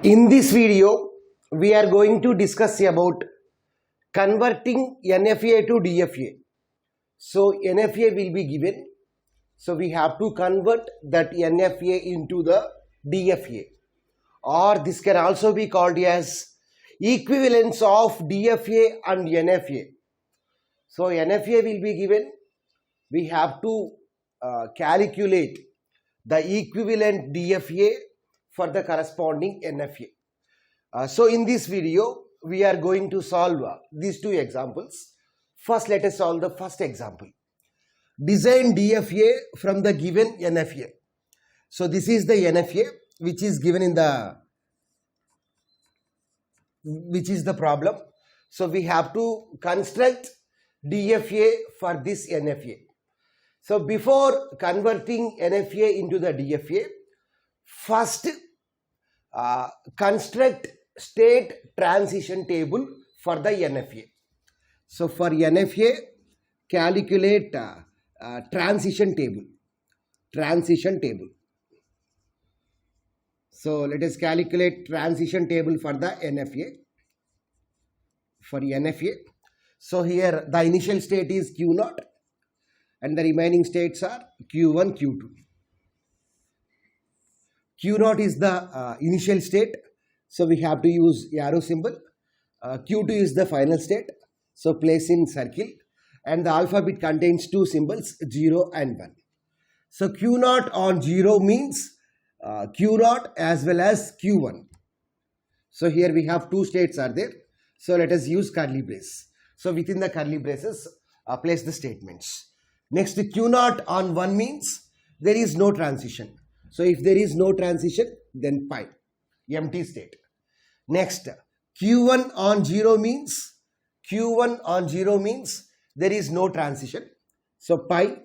In this video, we are going to discuss about converting NFA to DFA. So NFA will be given. So we have to convert that NFA into the DFA, or this can also be called as equivalence of DFA and NFA. So NFA will be given. We have to calculate the equivalent DFA for the corresponding NFA. So in this video, we are going to solve these two examples. First, let us solve the first example. Design DFA from the given NFA. So this is the NFA which is given in the problem. So we have to construct DFA for this NFA. So before converting NFA into the DFA, first construct state transition table for the NFA. So for NFA, calculate transition table. So let us calculate transition table for the NFA. So here the initial state is Q0 and the remaining states are Q1, Q2. Q0 is the initial state, so we have to use arrow symbol. Q2 is the final state, so place in circle, and the alphabet contains two symbols 0 and 1. So Q0 on 0 means Q0 as well as Q1. So here we have two states are there, so let us use curly brace. So within the curly braces, place the statements. Next, Q0 on 1 means there is no transition. So if there is no transition, then pi, empty state. Next, Q1 on 0 means there is no transition. So pi.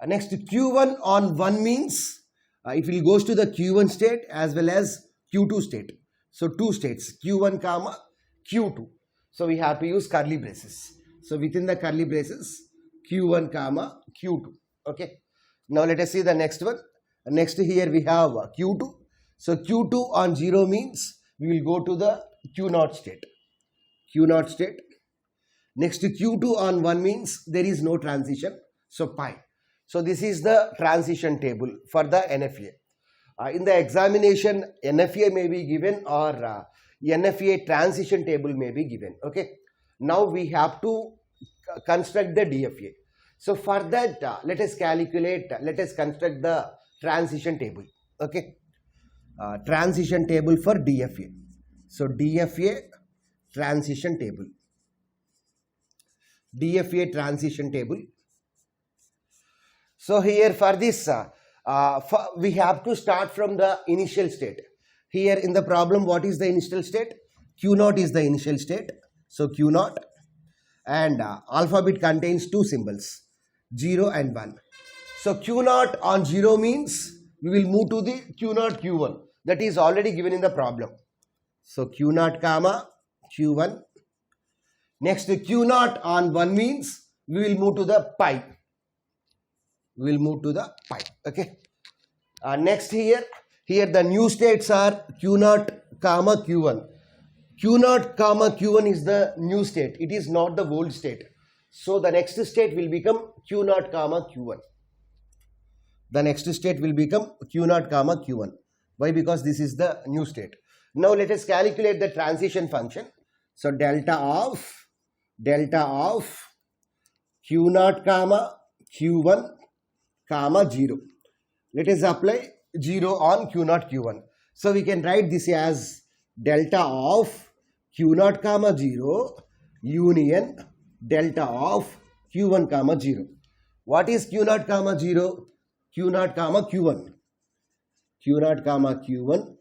Next, Q1 on 1 means if it goes to the Q1 state as well as Q2 state. So two states, Q1 comma Q2. So we have to use curly braces. So within the curly braces, Q1 comma Q2. Okay. Now let us see the next one. Next here we have Q2. So Q2 on 0 means we will go to the Q0 state. Next, Q2 on 1 means there is no transition. So pi. So this is the transition table for the NFA. In the examination, NFA may be given or NFA transition table may be given. Okay. Now we have to construct the DFA. So for that, let us construct the transition table. Okay. Transition table for DFA. So DFA transition table. So here for this, we have to start from the initial state. Here in the problem, what is the initial state? Q0 is the initial state. So Q0, and alphabet contains two symbols, 0 and 1. So Q0 on 0 means we will move to the Q0 Q1. That is already given in the problem. So Q0 comma Q1. Next, Q0 on 1 means we will move to the pi. Okay. Next here the new states are Q0 comma Q1. Q0 comma Q1 is the new state. It is not the old state. So the next state will become Q0 comma Q1. Why? Because this is the new state. Now let us calculate the transition function. So delta of Q0 comma Q1 comma 0. Let us apply 0 on Q0 Q1. So we can write this as delta of Q0 comma 0 union delta of Q1 comma 0. What is Q0 comma 0? Q0 comma Q1.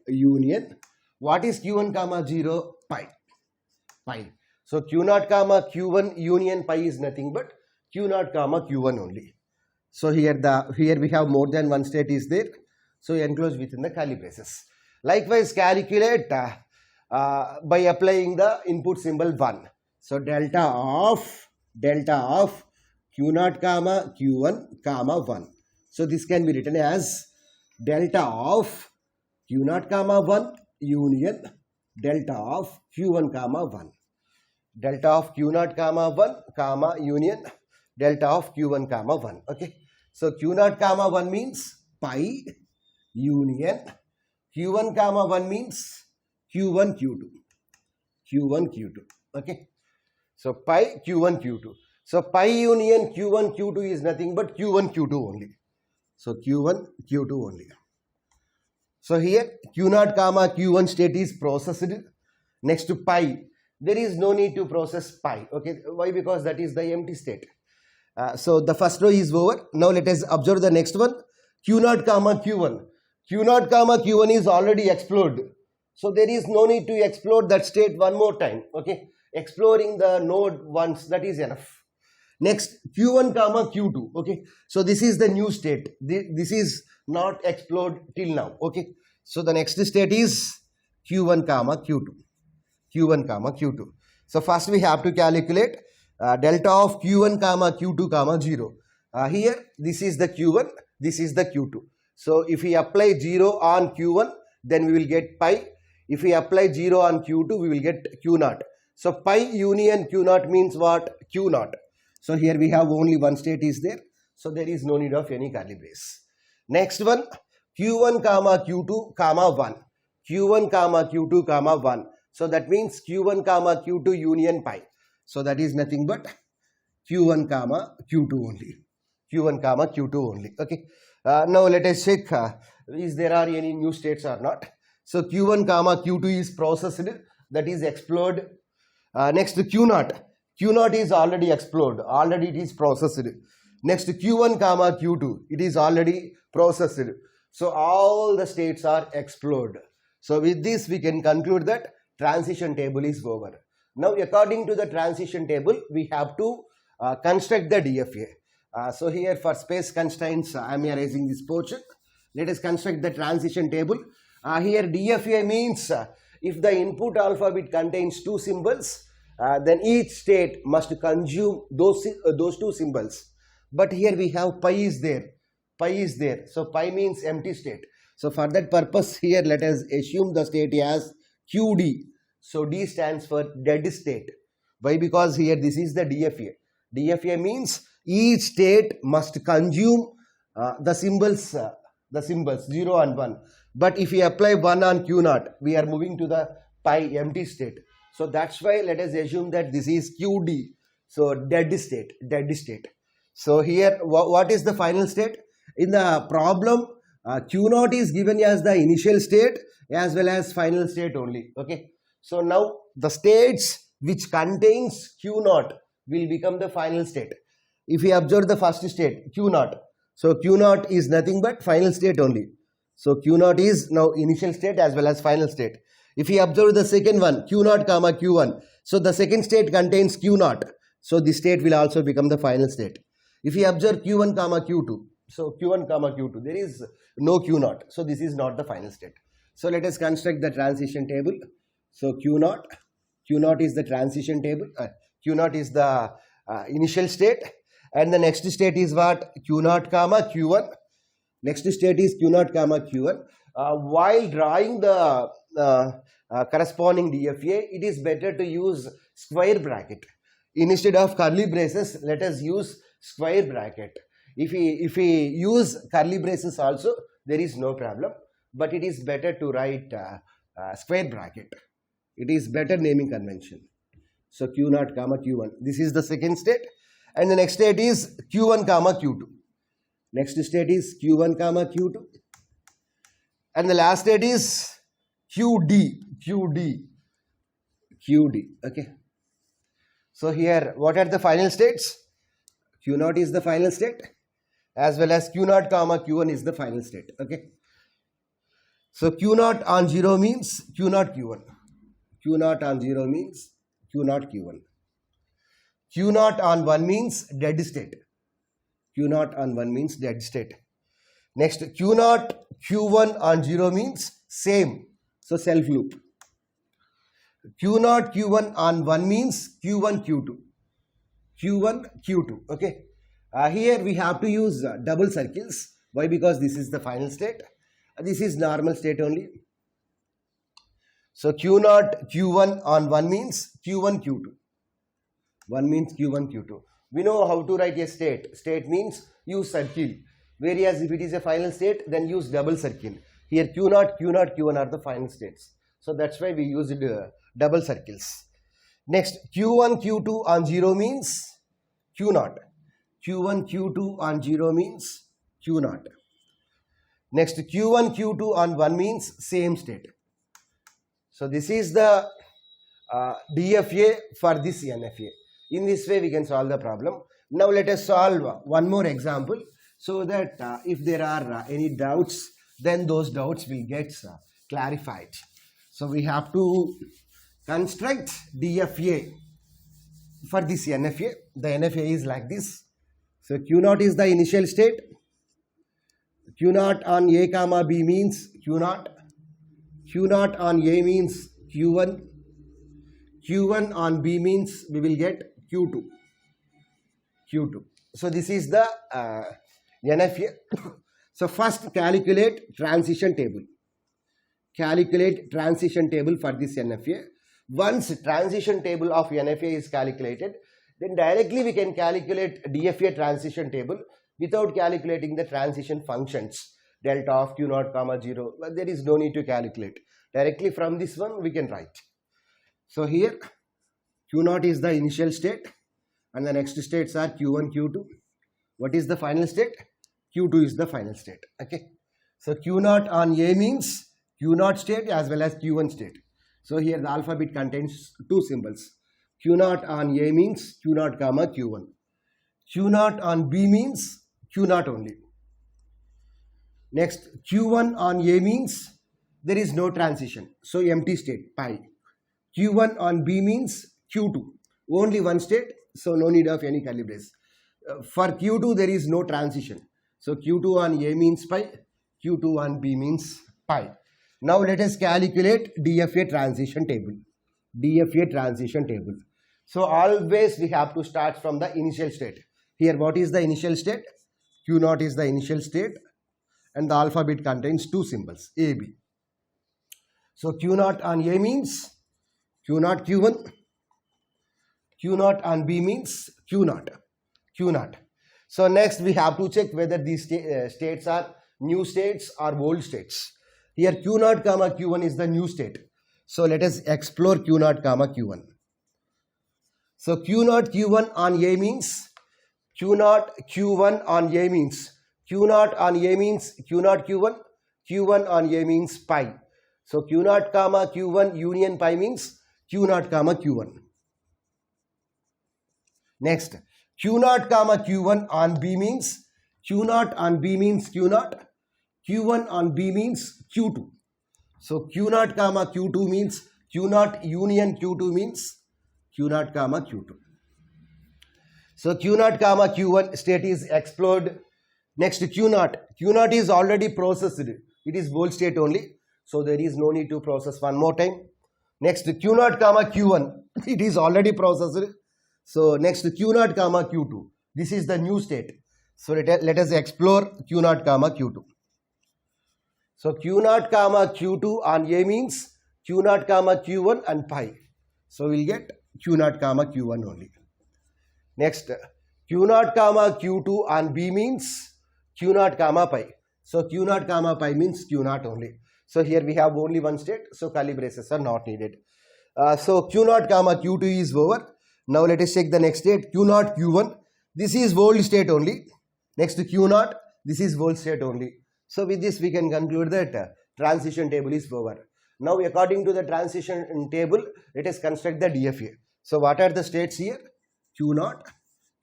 Union. What is Q1 comma 0? Pi. So Q0 comma Q1 union pi is nothing but Q0 comma Q1 only. So here we have more than one state is there. So enclose within the curly braces. Likewise, calculate by applying the input symbol 1. So delta of Q0 comma Q1 comma 1. So this can be written as delta of Q0 comma 1 union delta of q1 comma 1. Delta of q0 comma 1 comma union delta of q1 comma 1. Okay. So q0 comma 1 means pi union q1 comma 1 means q1 q2. Q1 q2. Okay. So pi q1 q2. So pi union q1 q2 is nothing but q1 q2 only. So q1 q2 only. So here q0 comma q1 state is processed. Next to pi, there is no need to process pi. Okay. Why? Because that is the empty state. So the first row is over. Now let us observe the next one. q0 comma q1. q0 comma q1 is already explored. So there is no need to explore that state one more time. Okay. Exploring the node once, that is enough. Next q1 comma q2. Okay. So this is the new state. This is not explored till now. Okay. So the next state is q1 comma q2. q1 comma q2. So first we have to calculate delta of q1 comma q2 comma 0. Here this is the q1, this is the q2. So if we apply 0 on q1, then we will get pi. If we apply 0 on q2, we will get q0. So pi union q0 means what? q0. So here we have only one state is there. So there is no need of any curly brace. Next one, q1 comma q2 comma 1. q1 comma q2 comma 1. So that means q1 comma q2 union pi. So that is nothing but q1 comma q2 only. q1 comma q2 only. Okay. Now let us check is there are any new states or not. So q1 comma q2 is processed, that is explored. Next q0. q0 is already explored, already it is processed. Next q1 comma q2, it is already processed. So all the states are explored. So with this we can conclude that transition table is over. Now according to the transition table, we have to construct the DFA. So here for space constraints, I am erasing this portion. Let us construct the transition table. Here DFA means if the input alphabet contains two symbols, then each state must consume those two symbols. But here we have pi is there. Pi is there. So pi means empty state. So for that purpose here let us assume the state as QD. So D stands for dead state. Why? Because here this is the DFA. DFA means each state must consume the symbols 0 and 1. But if we apply 1 on Q0, we are moving to the pi empty state. So that's why let us assume that this is QD. So dead state, dead state. So here what is the final state? In the problem, Q0 is given as the initial state as well as final state only. Okay. So now the states which contains Q0 will become the final state. If we observe the first state Q0, so Q0 is nothing but final state only. So Q0 is now initial state as well as final state. If we observe the second one Q0 comma Q1, so the second state contains Q0, so the state will also become the final state. If we observe Q1 comma Q2, so Q1 comma Q2, there is no Q0, so this is not the final state. So let us construct the transition table. So Q0 is the transition table, Q0 is the initial state, and the next state is what? Q0 comma Q1. Next state is Q0 comma Q1. While drawing the corresponding DFA, it is better to use square bracket. Instead of curly braces, let us use square bracket. If we use curly braces also, there is no problem. But it is better to write square bracket. It is better naming convention. So Q0 comma Q1. This is the second state. And the next state is Q1 comma Q2. Next state is Q1 comma Q2. And the last state is QD. Okay. So here, what are the final states? Q0 is the final state as well as Q0 comma Q1 is the final state. Okay. So Q0 on 0 means Q0 Q1. Q0 on 0 means Q0 Q1. Q0 on 1 means dead state. Q0 on 1 means dead state. Next Q0 Q1 on 0 means same. So self loop. Q0 Q1 on 1 means Q1 Q2. Q1 Q2. Okay. Here we have to use double circles. Why? Because this is the final state. This is normal state only. So Q0 Q1 on 1 means Q1 Q2. 1 means Q1 Q2. We know how to write a state. State means use circle. Whereas if it is a final state, then use double circle. Here Q0 Q0 Q1 are the final states. So that's why we used double circles. Next, Q1 Q2 on 0 means Q0. Q1 Q2 on 0 means Q0. Next, Q1 Q2 on 1 means same state. So this is the DFA for this NFA. In this way we can solve the problem. Now let us solve one more example so that if there are any doubts, then those doubts will get clarified. So we have to construct DFA for this NFA. The NFA is like this. So Q0 is the initial state. Q0 on A comma B means Q0. Q0 on A means Q1. Q1 on B means we will get Q2. Q2. So this is the NFA. So first calculate transition table. Calculate transition table for this NFA. Once transition table of NFA is calculated, then directly we can calculate DFA transition table without calculating the transition functions. Delta of Q0 comma 0. But there is no need to calculate. Directly from this one we can write. So here Q0 is the initial state and the next states are Q1, Q2. What is the final state? Q2 is the final state. Okay. So Q0 on A means Q0 state as well as Q1 state. So here the alphabet contains two symbols. Q0 on A means Q0 comma Q1. Q0 on B means Q0 only. Next, Q1 on A means there is no transition. So empty state, pi. Q1 on B means Q2. Only one state, so no need of any curly brace. For Q2 there is no transition. So Q2 on A means pi, Q2 on B means pi. Now let us calculate DFA transition table. DFA transition table. So always we have to start from the initial state. Here what is the initial state? Q0 is the initial state and the alphabet contains two symbols, A, B. So Q0 on A means Q0 Q1. Q0 on B means Q0. Q0. So next we have to check whether these states are new states or old states. Here Q0 comma Q1 is the new state. So let us explore Q0 comma Q1. So Q0 Q1 on A means Q0 Q1 on A means Q0 on A means Q0 Q1. Q1 on A means pi. So Q0 comma Q1 union pi means Q0 comma Q1. Next, Q0 comma Q1 on B means Q0 on B means Q0. Q1 on B means Q2. So Q0 comma Q2 means Q0 union Q2 means Q0 comma Q2. So Q0 comma Q1 state is explored. Next Q0. Q0 is already processed. It is bold state only. So there is no need to process one more time. Next Q0 comma Q1. It is already processed. So next Q0 comma Q2. This is the new state. So let us explore Q0 comma Q2. So Q0 comma Q2 on A means Q0 comma Q1 and pi. So we'll get Q0 comma Q1 only. Next Q0 comma Q2 on B means Q0 comma pi. So Q0 comma pi means Q0 only. So here we have only one state. So curly braces are not needed. So Q0 comma Q2 is over. Now let us check the next state. Q0 Q1. This is bold state only. Next Q0. This is bold state only. So with this we can conclude that transition table is over. Now according to the transition table, let us construct the DFA. So what are the states here? Q0.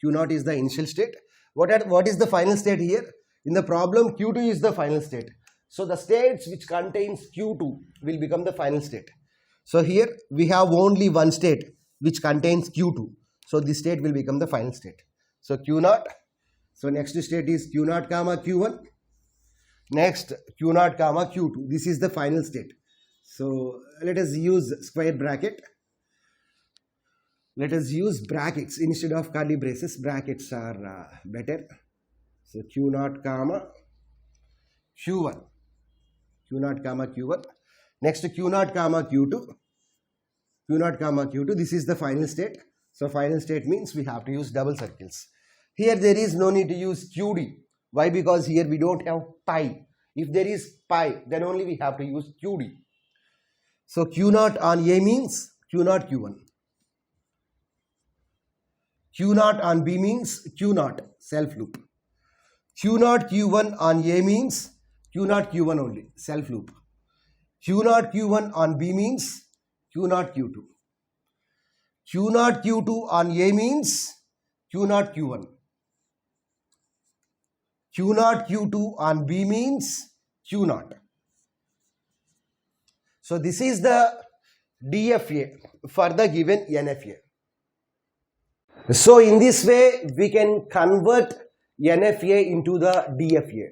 Q0 is the initial state. What is the final state here? In the problem, Q2 is the final state. So the states which contains Q2 will become the final state. So here we have only one state which contains Q2. So this state will become the final state. So Q0. So next state is Q0 comma Q1. Next Q0 comma Q2. This is the final state. So let us use square bracket. Let us use brackets instead of curly braces. Brackets are better. So Q0 comma Q1. Q0 comma Q1. Next Q0 comma Q2. Q0 comma Q2. This is the final state. So final state means we have to use double circles. Here there is no need to use QD. Why? Because here we don't have pi. If there is pi, then only we have to use QD. So Q0 on A means Q0 Q1. Q0 on B means Q0, self loop. Q0 Q1 on A means Q0 Q1 only, self loop. Q0 Q1 on B means Q0 Q2. Q0 Q2 on A means Q0 Q1. Q0 Q2 on B means Q0. So this is the DFA for the given NFA. So in this way we can convert NFA into the DFA.